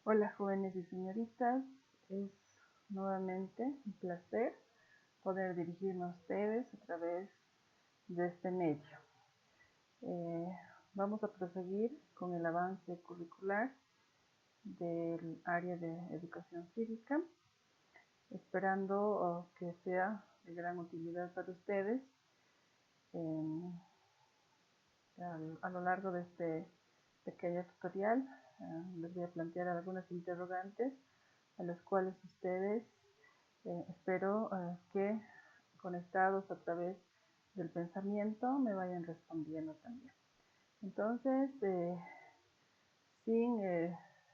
Hola jóvenes y señoritas, es nuevamente un placer poder dirigirme a ustedes a través de este medio. Eh, Vamos a proseguir con el avance curricular del área de educación cívica, esperando que sea de gran utilidad para ustedes a lo largo de este pequeño tutorial. Les voy a plantear algunas interrogantes a las cuales ustedes espero que conectados a través del pensamiento me vayan respondiendo también. Entonces, sin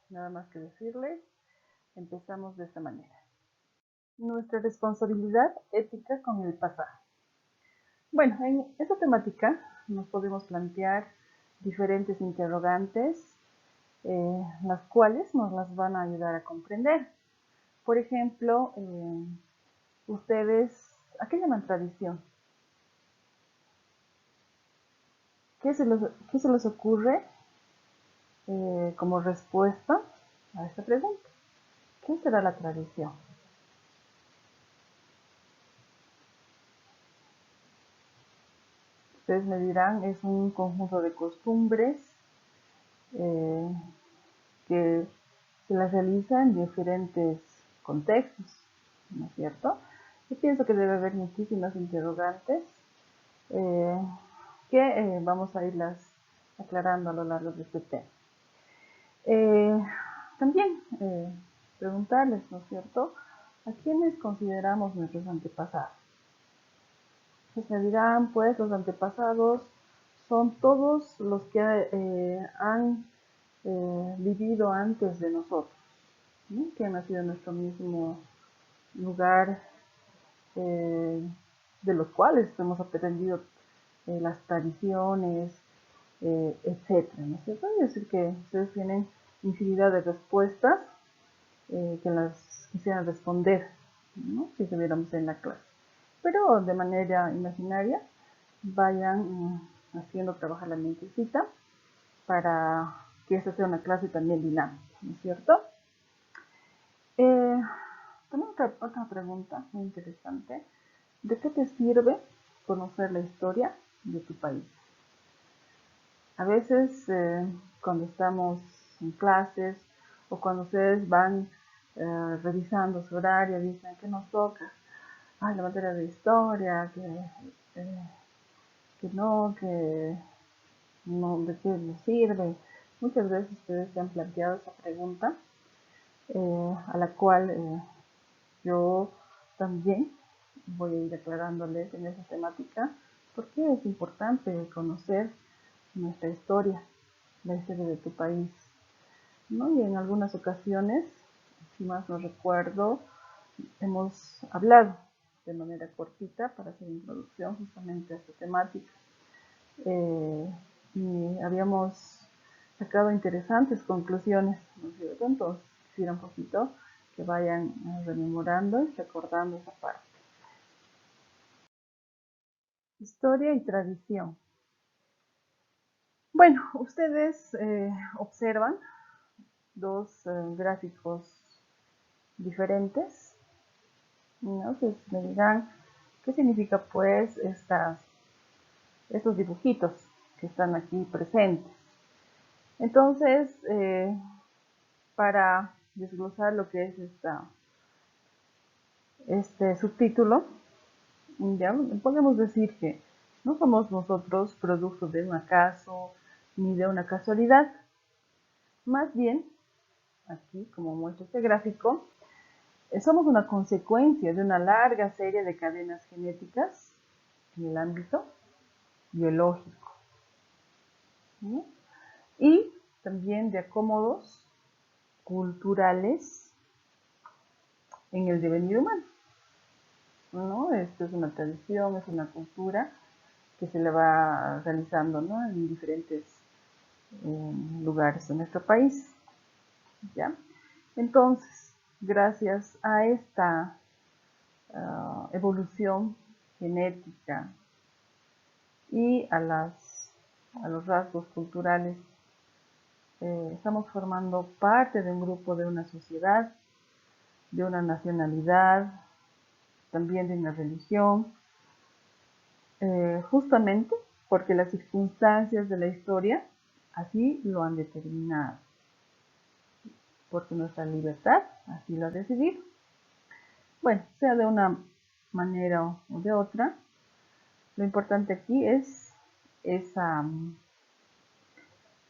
nada más que decirles, empezamos de esta manera. Nuestra responsabilidad ética con el pasado. Bueno, en esta temática nos podemos plantear diferentes interrogantes, las cuales nos las van a ayudar a comprender. Por ejemplo, ustedes, ¿a qué llaman tradición? ¿Qué se les ocurre como respuesta a esta pregunta? ¿Qué será la tradición? Ustedes me dirán, es un conjunto de costumbres eh, que se las realiza en diferentes contextos, ¿no es cierto? Yo pienso que debe haber muchísimas interrogantes eh, que vamos a irlas aclarando a lo largo de este tema. También preguntarles, ¿no es cierto?, ¿a quiénes consideramos nuestros antepasados? Pues me dirán, pues los antepasados son todos los que han vivido antes de nosotros, ¿no?, que han nacido en nuestro mismo lugar, eh, de los cuales hemos aprendido las tradiciones, etcétera, ¿no es cierto? Es decir, que ustedes tienen infinidad de respuestas que las quisieran responder, ¿no?, si estuviéramos en la clase. Pero de manera imaginaria vayan haciendo trabajar la mentecita para que esta sea una clase también dinámica, ¿no es cierto? Tengo otra pregunta muy interesante. ¿De qué te sirve conocer la historia de tu país? A veces cuando estamos en clases o cuando ustedes van revisando su horario, dicen que nos toca la materia de historia, que no, de qué nos sirve. Muchas veces ustedes se han planteado esa pregunta, a la cual yo también voy a ir aclarándoles en esa temática, porque es importante conocer nuestra historia, la historia de tu país, ¿no? Y en algunas ocasiones, si más no recuerdo, hemos hablado de manera cortita para hacer introducción justamente a esta temática. Y habíamos sacado interesantes conclusiones, ¿no es cierto? Entonces, quisiera un poquito que vayan rememorando y recordando esa parte. Historia y tradición. Bueno, ustedes observan dos gráficos diferentes, ¿no? Entonces me dirán, ¿qué significa pues estos dibujitos que están aquí presentes? Entonces, para desglosar lo que es este subtítulo, ya podemos decir que no somos nosotros producto de un acaso ni de una casualidad. Más bien, aquí como muestra este gráfico, somos una consecuencia de una larga serie de cadenas genéticas en el ámbito biológico, ¿sí?, y también de acomodos culturales en el devenir humano, ¿no? Esto es una tradición, es una cultura que se le va realizando, ¿no?, en diferentes lugares de nuestro país, ¿ya? Entonces, gracias a esta evolución genética y a los rasgos culturales estamos formando parte de un grupo, de una sociedad, de una nacionalidad, también de una religión, justamente porque las circunstancias de la historia así lo han determinado, porque nuestra libertad así lo ha decidido. Bueno, sea de una manera o de otra, lo importante aquí es esa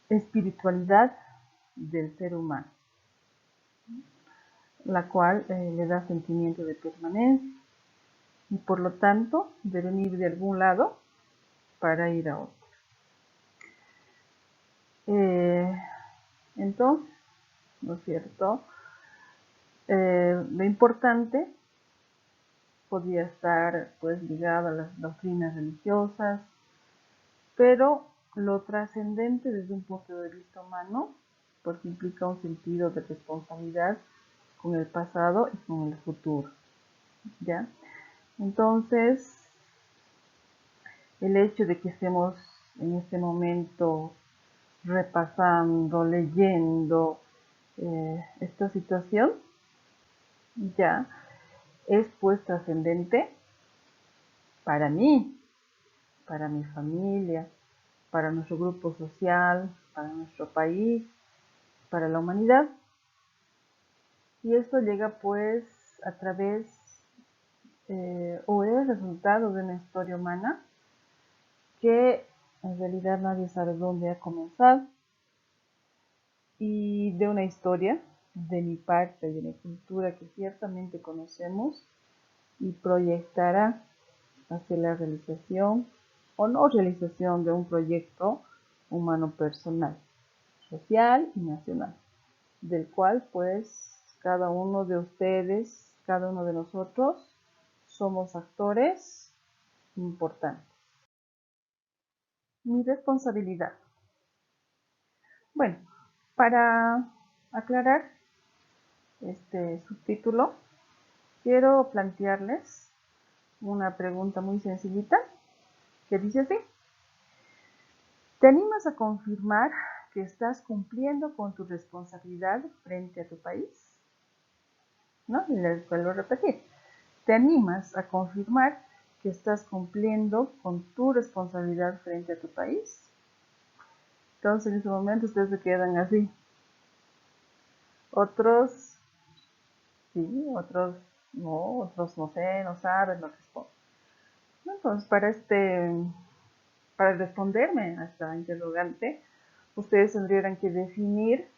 espiritualidad del ser humano, la cual le da sentimiento de permanencia y por lo tanto de venir de algún lado para ir a otro. Entonces, ¿no es cierto? Lo importante podría estar pues ligado a las doctrinas religiosas, pero lo trascendente desde un punto de vista humano, porque implica un sentido de responsabilidad con el pasado y con el futuro, ¿ya? Entonces, el hecho de que estemos en este momento repasando, leyendo esta situación, ya es pues trascendente para mí, para mi familia, para nuestro grupo social, para nuestro país, para la humanidad. Y esto llega pues a través o es resultado de una historia humana que en realidad nadie sabe dónde ha comenzado, y de una historia de mi parte, de mi cultura que ciertamente conocemos y proyectará hacia la realización o no realización de un proyecto humano personal, social y nacional, del cual pues cada uno de ustedes, cada uno de nosotros somos actores importantes. Mi responsabilidad. Bueno, para aclarar este subtítulo, quiero plantearles una pregunta muy sencillita que dice así: ¿te animas a confirmar que estás cumpliendo con tu responsabilidad frente a tu país? ¿No? Y les vuelvo a repetir. ¿Te animas a confirmar que estás cumpliendo con tu responsabilidad frente a tu país? Entonces en ese momento ustedes se quedan así. Otros sí, otros no sé, no saben, no responden. Entonces para responderme a esta interrogante, ustedes tendrían que definir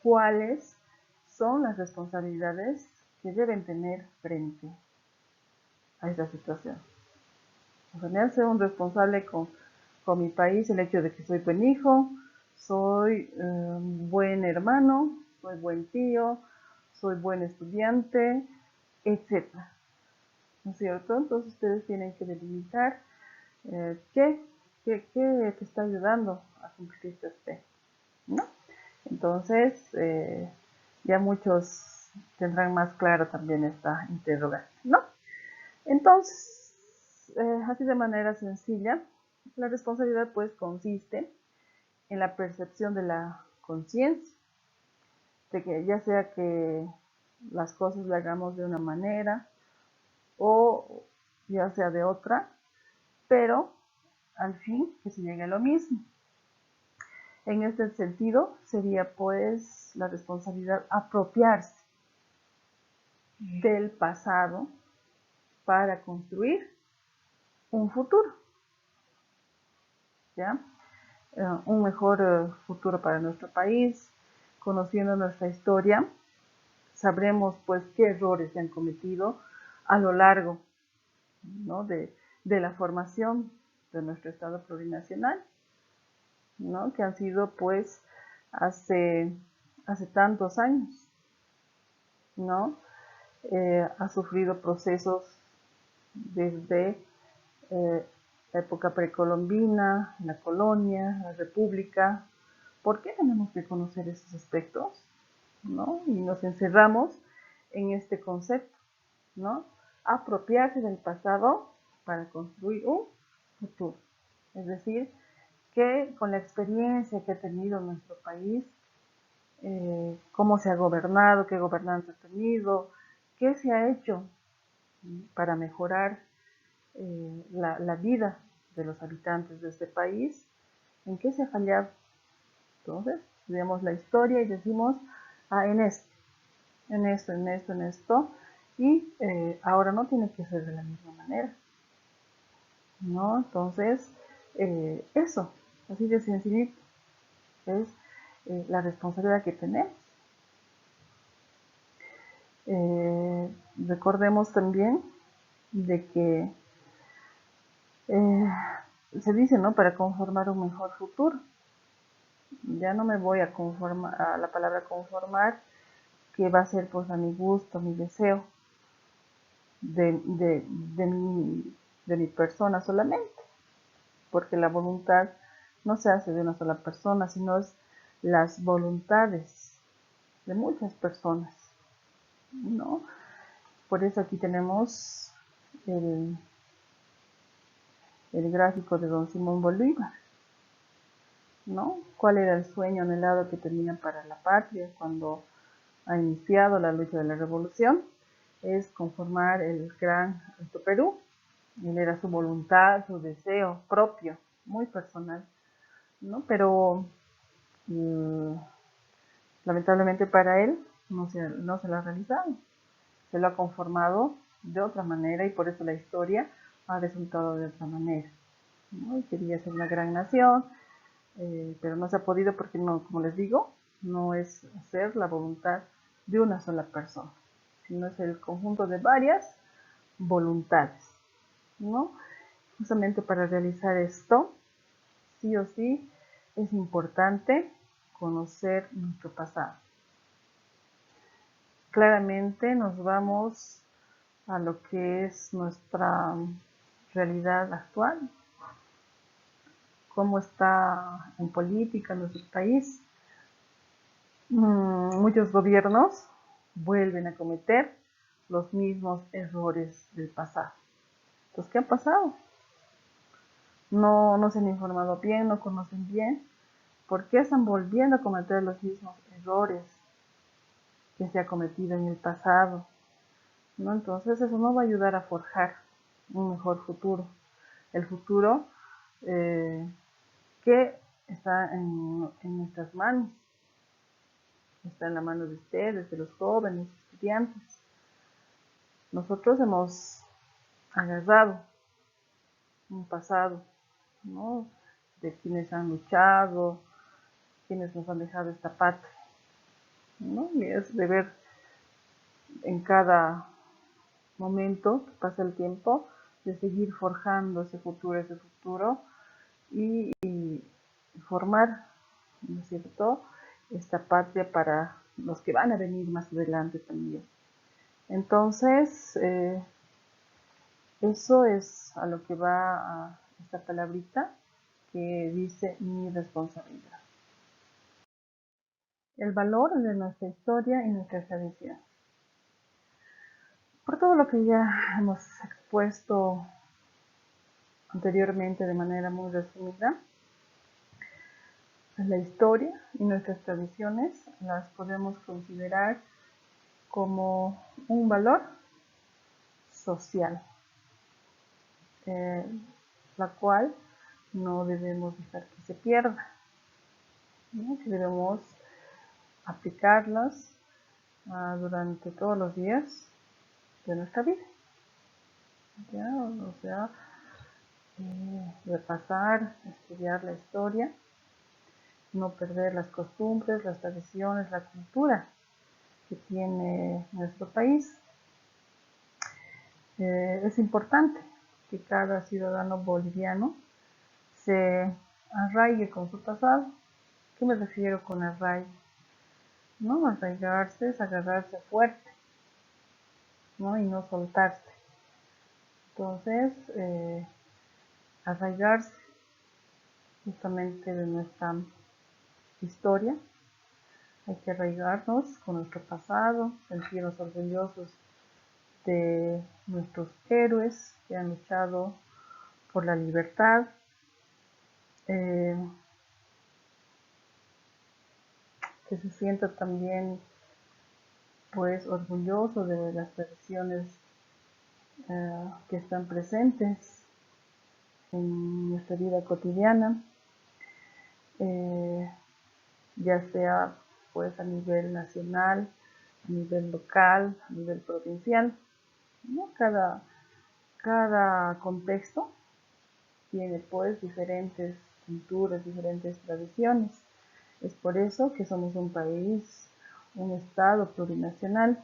cuáles son las responsabilidades que deben tener frente a esta situación. O sea, me hace un responsable con mi país el hecho de que soy buen hijo, soy buen hermano, soy buen tío, soy buen estudiante, etc. ¿No es cierto? Entonces ustedes tienen que delimitar qué te está ayudando a cumplir este aspecto, ¿no? Entonces, ya muchos tendrán más claro también esta interrogante, ¿no? Entonces, así de manera sencilla, la responsabilidad pues consiste en la percepción de la conciencia, de que ya sea que las cosas las hagamos de una manera o ya sea de otra, pero al fin que se llegue a lo mismo. En este sentido, sería pues la responsabilidad apropiarse del pasado para construir un futuro, ¿ya? Un mejor futuro para nuestro país. Conociendo nuestra historia, sabremos pues qué errores se han cometido a lo largo, ¿no? de la formación de nuestro Estado plurinacional, ¿no? Que han sido pues hace tantos años, ¿no? Ha sufrido procesos desde la época precolombina, la colonia, la república. ¿Por qué tenemos que conocer esos aspectos? ¿No? Y nos encerramos en este concepto, ¿no? Apropiarse del pasado para construir un futuro. Es decir, que con la experiencia que ha tenido nuestro país, cómo se ha gobernado, qué gobernanza ha tenido, qué se ha hecho para mejorar la vida de los habitantes de este país, en qué se ha fallado. Entonces, vemos la historia y decimos, en esto, en esto, y ahora no tiene que ser de la misma manera, ¿no? Entonces, eso, así de sencillito, es la responsabilidad que tenemos. Recordemos también de que se dice, ¿no? Para conformar un mejor futuro. Ya no me voy a conformar, a la palabra conformar, que va a ser pues a mi gusto, mi deseo de mi persona solamente, porque la voluntad no se hace de una sola persona, sino es las voluntades de muchas personas, ¿no? Por eso aquí tenemos el gráfico de don Simón Bolívar, ¿no? ¿Cuál era el sueño anhelado que tenía para la patria cuando ha iniciado la lucha de la revolución? Es conformar el gran Alto Perú. Él era su voluntad, su deseo propio, muy personal, ¿no? Pero lamentablemente para él no se lo ha realizado. Se lo ha conformado de otra manera y por eso la historia ha resultado de otra manera, ¿no? Quería ser una gran nación, pero no se ha podido porque, no, como les digo, no es hacer la voluntad de una sola persona, sino es el conjunto de varias voluntades, ¿no? Justamente para realizar esto, sí o sí, es importante conocer nuestro pasado. Claramente nos vamos a lo que es nuestra realidad actual, cómo está en política nuestro país. Muchos gobiernos vuelven a cometer los mismos errores del pasado. Entonces, ¿qué ha pasado? No se han informado bien, no conocen bien. ¿Por qué están volviendo a cometer los mismos errores que se ha cometido en el pasado? ¿No? Entonces, eso no va a ayudar a forjar un mejor futuro. El futuro que está en nuestras manos, está en la mano de ustedes, de los jóvenes, estudiantes. Nosotros hemos agarrado un pasado, ¿no? De quienes han luchado, quienes nos han dejado esta patria, ¿no? Y es de ver en cada momento que pasa el tiempo, de seguir forjando ese futuro y formar, ¿no es cierto?, esta patria para los que van a venir más adelante también. Entonces, eso es a lo que va a esta palabrita que dice mi responsabilidad. El valor de nuestra historia y nuestra tradición. Por todo lo que ya hemos expuesto anteriormente de manera muy resumida, la historia y nuestras tradiciones las podemos considerar como un valor social, la cual no debemos dejar que se pierda, ¿no? Que debemos aplicarlas durante todos los días de nuestra vida, ¿ya? O sea, repasar, estudiar la historia, no perder las costumbres, las tradiciones, la cultura que tiene nuestro país. Es importante que cada ciudadano boliviano se arraigue con su pasado. ¿Qué me refiero con arraigo? ¿No? Arraigarse es agarrarse fuerte, ¿no? Y no soltarse. Entonces, arraigarse justamente de nuestra historia. Hay que arraigarnos con nuestro pasado, sentirnos orgullosos de nuestros héroes que han luchado por la libertad, eh, que se sienta también pues orgulloso de las tradiciones que están presentes en nuestra vida cotidiana, eh, ya sea pues a nivel nacional, a nivel local, a nivel provincial, ¿no? Cada contexto tiene pues diferentes culturas, diferentes tradiciones. Es por eso que somos un país, un estado plurinacional.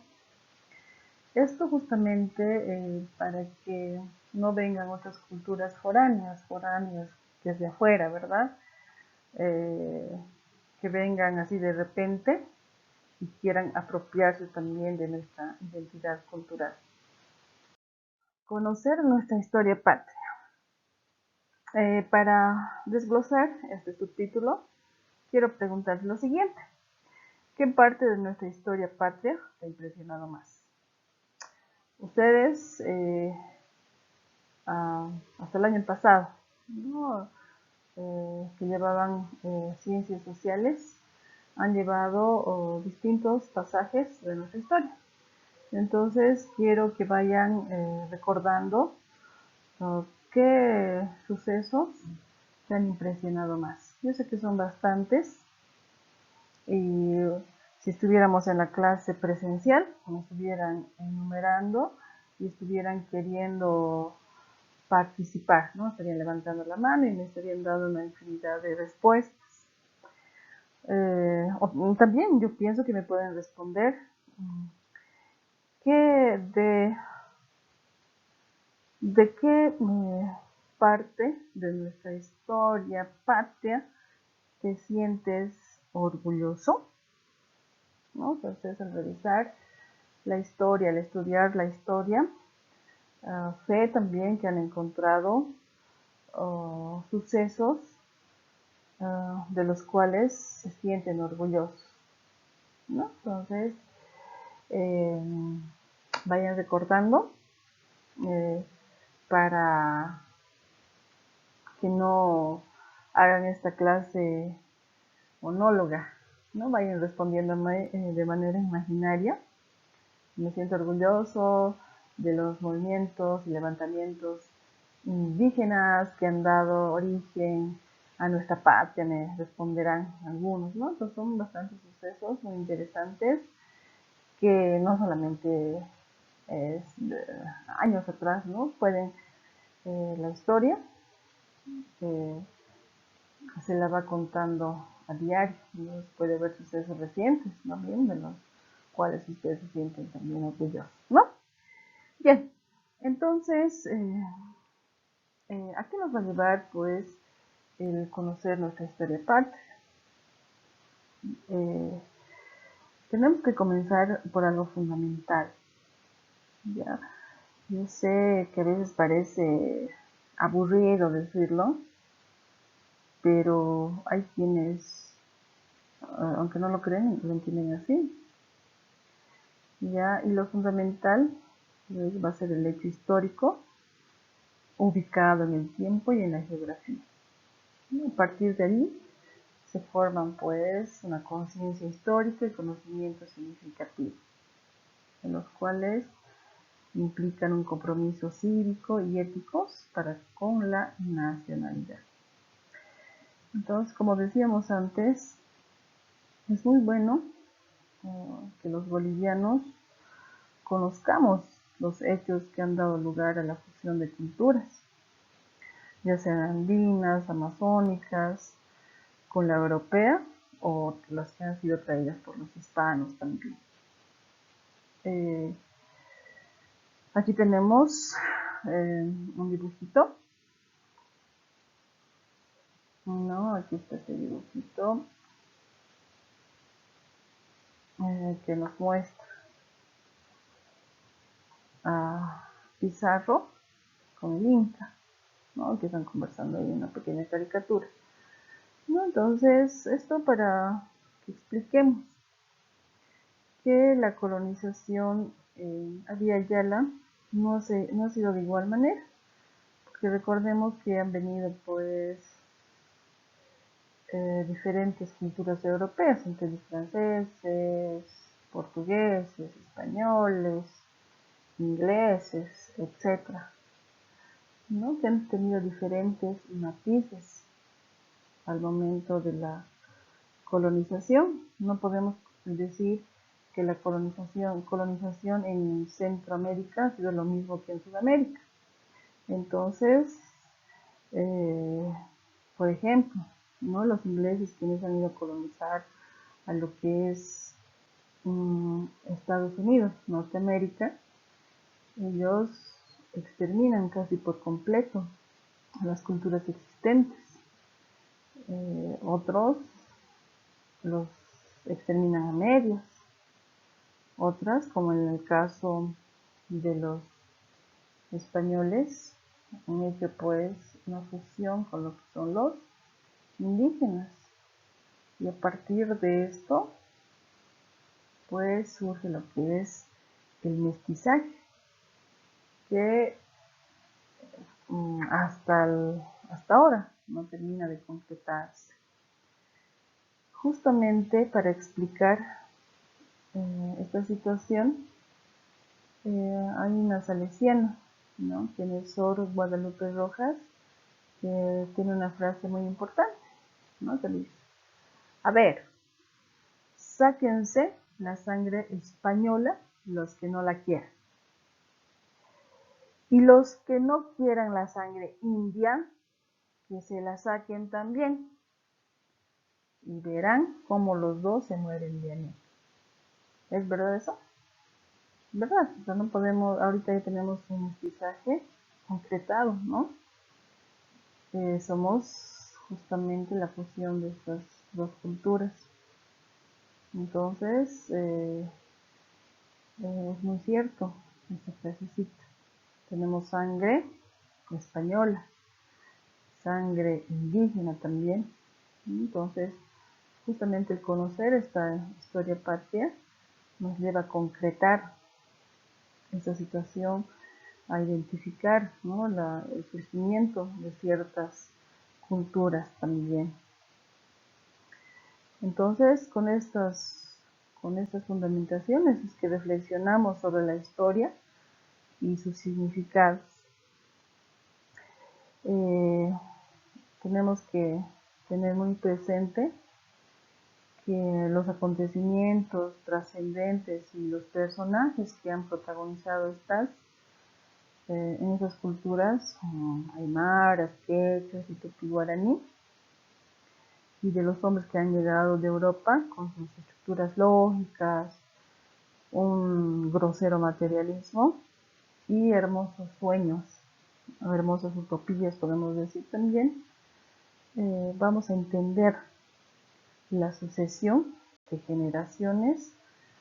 Esto justamente para que no vengan otras culturas foráneas desde afuera, ¿verdad? Eh, que vengan así de repente y quieran apropiarse también de nuestra identidad cultural. Conocer nuestra historia patria. Para desglosar este subtítulo, quiero preguntarles lo siguiente. ¿Qué parte de nuestra historia patria te ha impresionado más? Ustedes, hasta el año pasado, ¿no? Que llevaban ciencias sociales, han llevado distintos pasajes de nuestra historia. Entonces quiero que vayan recordando qué sucesos te han impresionado más. Yo sé que son bastantes y si estuviéramos en la clase presencial, me estuvieran enumerando y estuvieran queriendo participar, ¿no? Estarían levantando la mano y me estarían dando una infinidad de respuestas. O también yo pienso que me pueden responder que de qué parte de nuestra historia patria te sientes orgulloso, ¿no? Entonces, al revisar la historia, al estudiar la historia, sé también que han encontrado sucesos de los cuales se sienten orgullosos, ¿no? Entonces, eh, vayan recordando eh, para que no hagan esta clase monóloga, ¿no? Vayan respondiéndome de manera imaginaria. Me siento orgulloso de los movimientos y levantamientos indígenas que han dado origen a nuestra patria, me responderán algunos, ¿no? Entonces son bastantes sucesos muy interesantes que no solamente es de años atrás, ¿no? Pueden, la historia se la va contando a diario, ¿no? Puede haber sucesos recientes, ¿no? Bien, de los cuales ustedes se sienten también orgullosos, ¿no? Bien, entonces, ¿a qué nos va a llevar, pues, el conocer nuestra historia patria? Eh, tenemos que comenzar por algo fundamental, ¿ya? Yo sé que a veces parece aburrido decirlo, pero hay quienes, aunque no lo creen, lo entienden así, ¿ya? Y lo fundamental va a ser el hecho histórico ubicado en el tiempo y en la geografía. Y a partir de ahí se forman pues una conciencia histórica y conocimientos significativos, en los cuales implican un compromiso cívico y éticos para con la nacionalidad. Entonces, como decíamos antes, es muy bueno que los bolivianos conozcamos los hechos que han dado lugar a la fusión de culturas, ya sean andinas, amazónicas, con la europea o las que han sido traídas por los hispanos también. Aquí tenemos un dibujito, ¿no? Aquí está este dibujito que nos muestra a Pizarro con el Inca, ¿no? Que están conversando ahí en una pequeña caricatura, ¿no? Entonces, esto para que expliquemos que la colonización en Abya Yala no ha sido de igual manera, porque recordemos que han venido pues diferentes culturas europeas, entre los franceses, portugueses, españoles, ingleses, etcétera, ¿no? Que han tenido diferentes matices al momento de la colonización. No podemos decir que la colonización en Centroamérica ha sido lo mismo que en Sudamérica. Entonces, por ejemplo, ¿no? Los ingleses, quienes han ido a colonizar a lo que es Estados Unidos, Norteamérica, ellos exterminan casi por completo las culturas existentes. Otros los exterminan a medias. Otras, como en el caso de los españoles, han hecho pues una fusión con lo que son los indígenas. Y a partir de esto, pues surge lo que es el mestizaje, que hasta ahora no termina de completarse. Justamente para explicar esta situación, hay una salesiana, ¿no? Quien es Sor Guadalupe Rojas, que tiene una frase muy importante, ¿no? Que dice: a ver, sáquense la sangre española los que no la quieran. Y los que no quieran la sangre india, que se la saquen también. Y verán cómo los dos se mueren bien. ¿Es verdad eso? ¿Verdad? O sea, no podemos, ahorita ya tenemos un mestizaje concretado, ¿no? Somos justamente la fusión de estas dos culturas. Entonces, es muy cierto esta frasecita. Tenemos sangre española, sangre indígena también. Entonces, justamente el conocer esta historia patria nos lleva a concretar esta situación, a identificar, ¿no? El crecimiento de ciertas culturas también. Entonces, con estas fundamentaciones es que reflexionamos sobre la historia y sus significados. Tenemos que tener muy presente que los acontecimientos trascendentes y los personajes que han protagonizado en esas culturas, aymaras, quechas y tupi-guaraní, y de los hombres que han llegado de Europa con sus estructuras lógicas, un grosero materialismo y hermosos sueños, o hermosas utopías, podemos decir también. Vamos a entender la sucesión de generaciones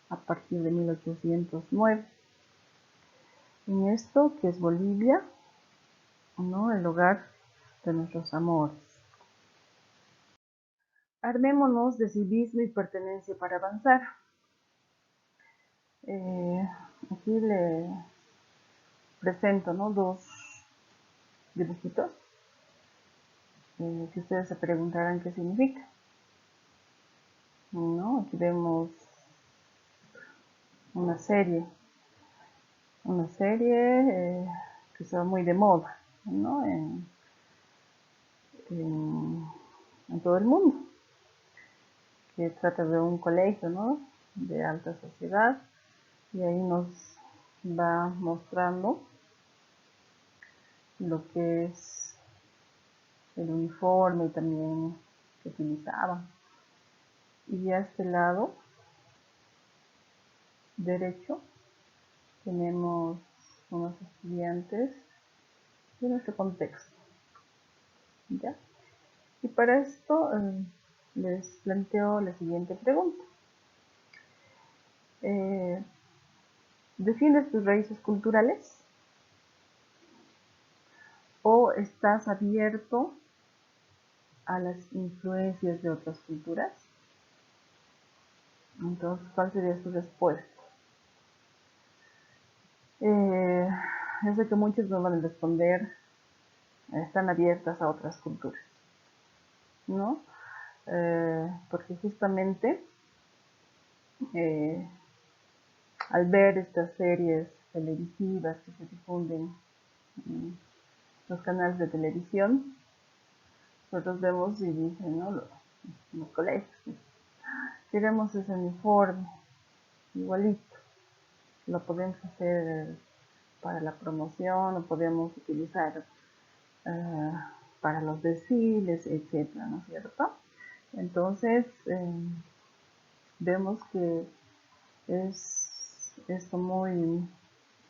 a partir de 1809. En esto que es Bolivia, ¿no? El hogar de nuestros amores. Armémonos de civismo y pertenencia para avanzar. Aquí le presento, ¿no? Dos dibujitos que ustedes se preguntarán qué significa, ¿no? Aquí vemos una serie que está muy de moda, ¿no? En todo el mundo, que trata de un colegio, ¿no? De alta sociedad, y ahí nos va mostrando lo que es el uniforme también que utilizaban. Y a este lado derecho tenemos unos estudiantes de nuestro contexto, ¿ya? Y para esto les planteo la siguiente pregunta. ¿Defiendes tus raíces culturales? ¿O estás abierto a las influencias de otras culturas? Entonces, ¿cuál sería su respuesta? Yo sé que muchos no van a responder, están abiertas a otras culturas, ¿no? porque justamente al ver estas series televisivas que se difunden en los canales de televisión, nosotros vemos y dicen, ¿no? Los colegios, queremos ese uniforme, igualito, lo podemos hacer para la promoción, lo podemos utilizar para los desfiles, etcétera, ¿no es cierto? Entonces, vemos que es esto muy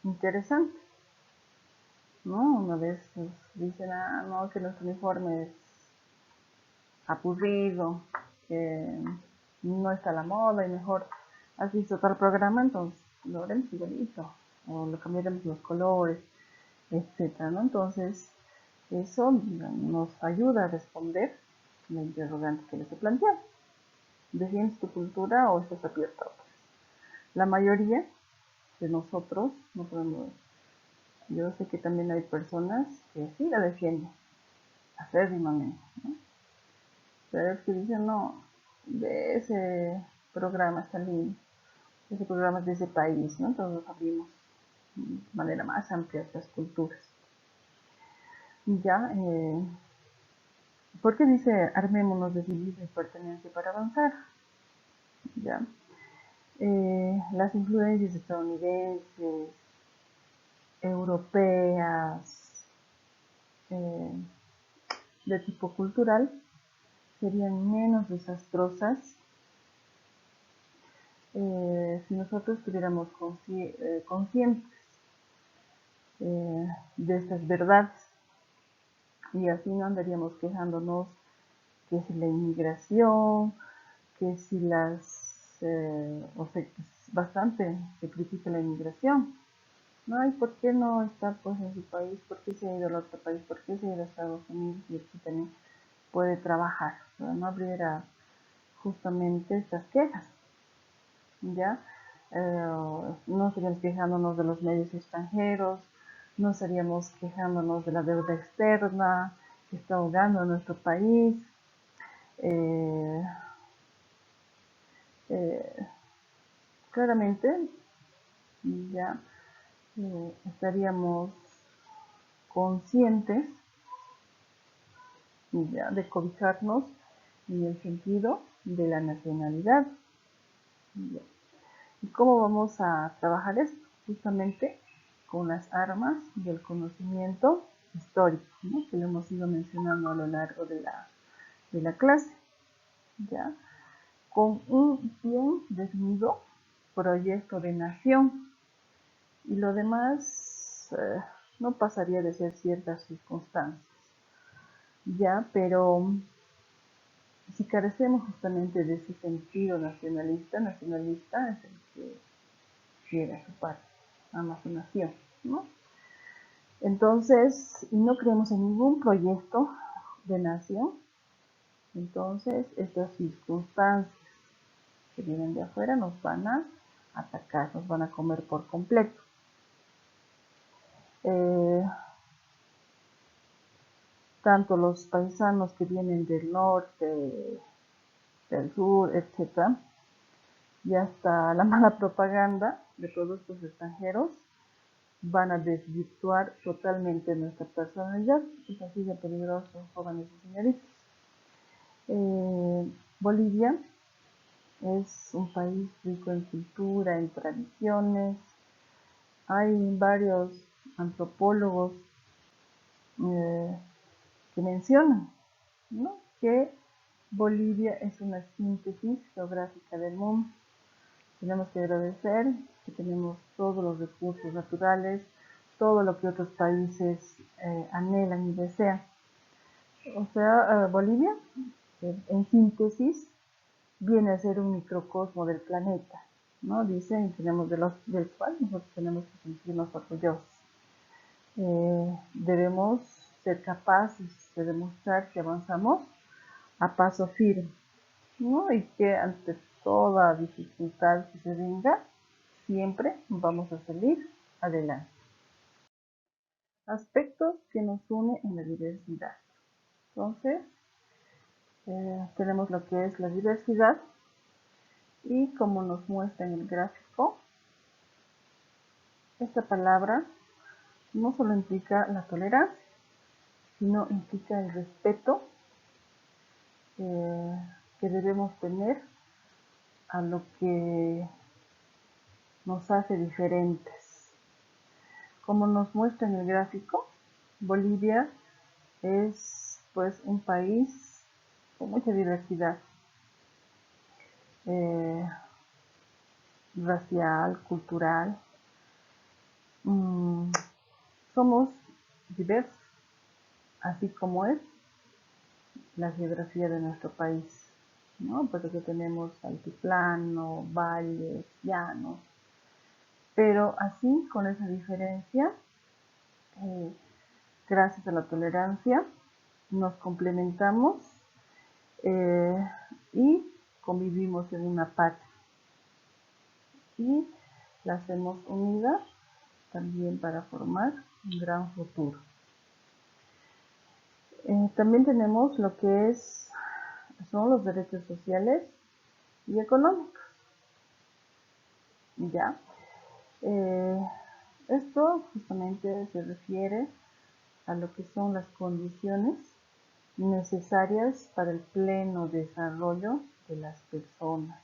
interesante, ¿no? Una vez pues, dicen, no, que nuestro uniforme es aburrido, que no está a la moda y mejor has visto tal programa, entonces lo haremos igualito, o lo cambiaremos los colores, etcétera, ¿no? Entonces, eso nos ayuda a responder la interrogante que les he planteado. ¿Defiendes tu cultura o estás abierto a otras? La mayoría de nosotros no podemos. Yo sé que también hay personas que sí la defienden acérdimamente, ¿no? Pero es que dicen, no, de ese programa está lindo, ese programa es de ese país, ¿no? Entonces abrimos de manera más amplia estas culturas. Ya, ¿por qué dice armémonos de civismo y pertenencia para avanzar? Ya, las influencias estadounidenses, europeas, eh, de tipo cultural, serían menos desastrosas si nosotros estuviéramos conscientes de estas verdades, y así no andaríamos quejándonos que si la inmigración, que si o sea, bastante se critica la inmigración. No, ¿y por qué no está pues en su país? ¿Por qué se ha ido al otro país? ¿Por qué se ha ido a Estados Unidos y aquí también puede trabajar? O sea, no habría justamente estas quejas, ¿ya? No estaríamos quejándonos de los medios extranjeros, no estaríamos quejándonos de la deuda externa que está ahogando a nuestro país. Eh, eh, Claramente ya estaríamos conscientes ya de cobijarnos en el sentido de la nacionalidad. Ya. ¿Y cómo vamos a trabajar esto? Justamente con las armas del conocimiento histórico, ¿no? Que lo hemos ido mencionando a lo largo de la clase, ¿ya? Con un bien definido proyecto de nación, y lo demás no pasaría de ser ciertas circunstancias, ¿ya? Pero si carecemos justamente de ese sentido nacionalista es el que quiere a su patria, ama su nación, ¿no? Entonces, y no creemos en ningún proyecto de nación, entonces estas circunstancias que vienen de afuera nos van a atacar, nos van a comer por completo. Tanto los paisanos que vienen del norte, del sur, etc., y hasta la mala propaganda de todos estos extranjeros van a desvirtuar totalmente nuestra personalidad. Es así de peligroso, jóvenes y señoritas. Bolivia es un país rico en cultura, en tradiciones. Hay varios antropólogos que mencionan, ¿no?, que Bolivia es una síntesis geográfica del mundo. Tenemos que agradecer que tenemos todos los recursos naturales, todo lo que otros países anhelan y desean. O sea, Bolivia, en síntesis, viene a ser un microcosmo del planeta, ¿no? Dicen, del cual nosotros tenemos que sentirnos orgullosos. Debemos ser capaces de demostrar que avanzamos a paso firme, ¿no? Y que ante toda dificultad que se venga, siempre vamos a salir adelante. Aspectos que nos unen en la diversidad. Entonces, Tenemos lo que es la diversidad y como nos muestra en el gráfico, esta palabra no solo implica la tolerancia, sino implica el respeto que debemos tener a lo que nos hace diferentes. Como nos muestra en el gráfico, Bolivia es pues un país con mucha diversidad racial, cultural. Somos diversos, así como es la geografía de nuestro país, ¿no? Porque tenemos altiplano, valles, llanos, pero así con esa diferencia, eh, gracias a la tolerancia, nos complementamos eh, y convivimos en una patria y la hacemos unida también para formar un gran futuro. También tenemos lo que son los derechos sociales y económicos. ¿Ya? Esto justamente se refiere a lo que son las condiciones necesarias para el pleno desarrollo de las personas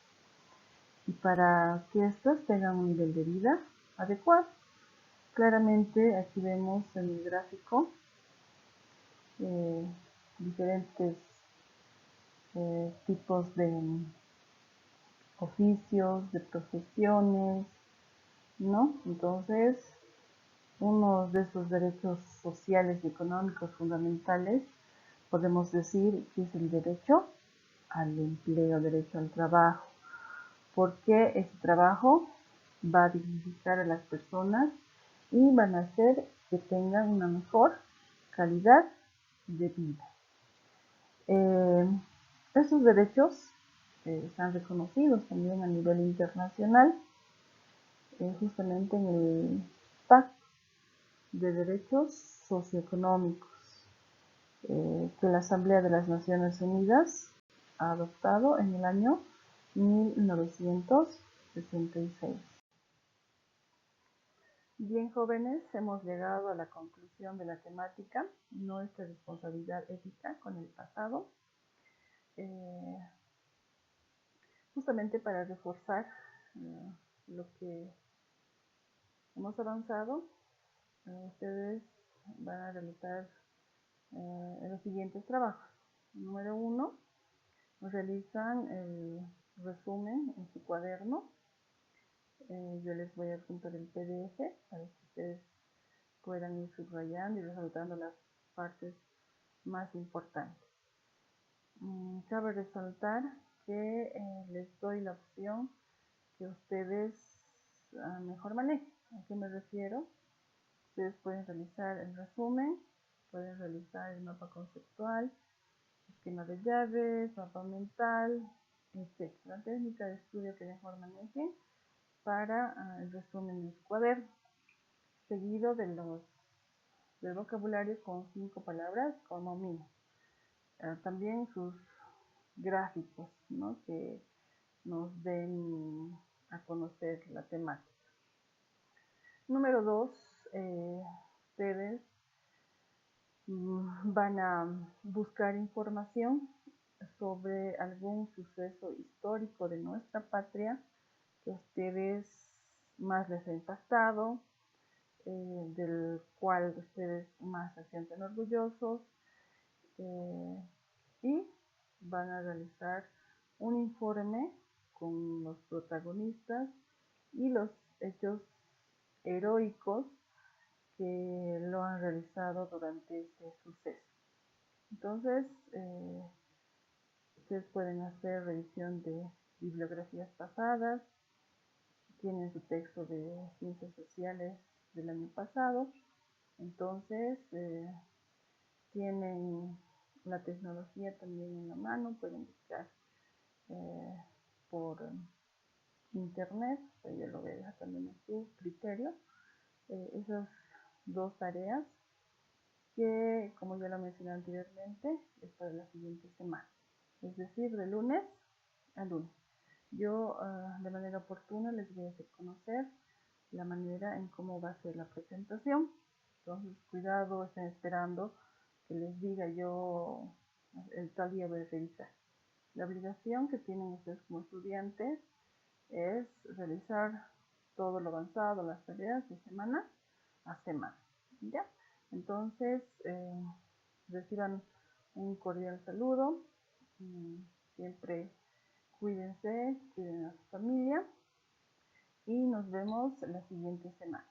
y para que éstas tengan un nivel de vida adecuado. Claramente aquí vemos en el gráfico diferentes tipos de oficios, de profesiones, ¿no? Entonces, uno de esos derechos sociales y económicos fundamentales podemos decir que es el derecho al empleo, derecho al trabajo, porque ese trabajo va a dignificar a las personas y van a hacer que tengan una mejor calidad de vida. Estos derechos están reconocidos también a nivel internacional, justamente en el Pacto de Derechos Socioeconómicos que la Asamblea de las Naciones Unidas ha adoptado en el año 1966. Bien, jóvenes, hemos llegado a la conclusión de la temática, nuestra responsabilidad ética con el pasado, justamente para reforzar lo que hemos avanzado. Ustedes van a realizar los siguientes trabajos. Número 1, realizan el resumen en su cuaderno. Yo les voy a adjuntar el PDF para que ustedes puedan ir subrayando y resaltando las partes más importantes. Cabe resaltar que les doy la opción que ustedes mejor manejen. ¿A qué me refiero? Ustedes pueden realizar el resumen, pueden realizar el mapa conceptual, esquema de llaves, mapa mental, etc. La técnica de estudio que mejor manejen para el resumen de su cuaderno, seguido del vocabulario con 5 palabras como mínimo. También sus gráficos, ¿no? Que nos den a conocer la temática. Número 2, ustedes van a buscar información sobre algún suceso histórico de nuestra patria que a ustedes más les ha impactado, del cual ustedes más se sienten orgullosos, y van a realizar un informe con los protagonistas y los hechos heroicos que lo han realizado durante este suceso. Entonces, ustedes pueden hacer revisión de bibliografías pasadas, tienen su texto de ciencias sociales del año pasado, entonces tienen la tecnología también en la mano, pueden buscar por internet, yo lo voy a dejar también a su criterio, esas dos tareas que, como ya lo mencioné anteriormente, es para la siguiente semana. es decir, de lunes a lunes. Yo de manera oportuna les voy a hacer conocer la manera en cómo va a ser la presentación. Entonces, cuidado, estén esperando que les diga yo el tal día voy a revisar. La obligación que tienen ustedes como estudiantes es realizar todo lo avanzado, las tareas de semana a semana. ¿Ya? Entonces, reciban un cordial saludo. Siempre cuídense, cuiden a su familia y nos vemos la siguiente semana.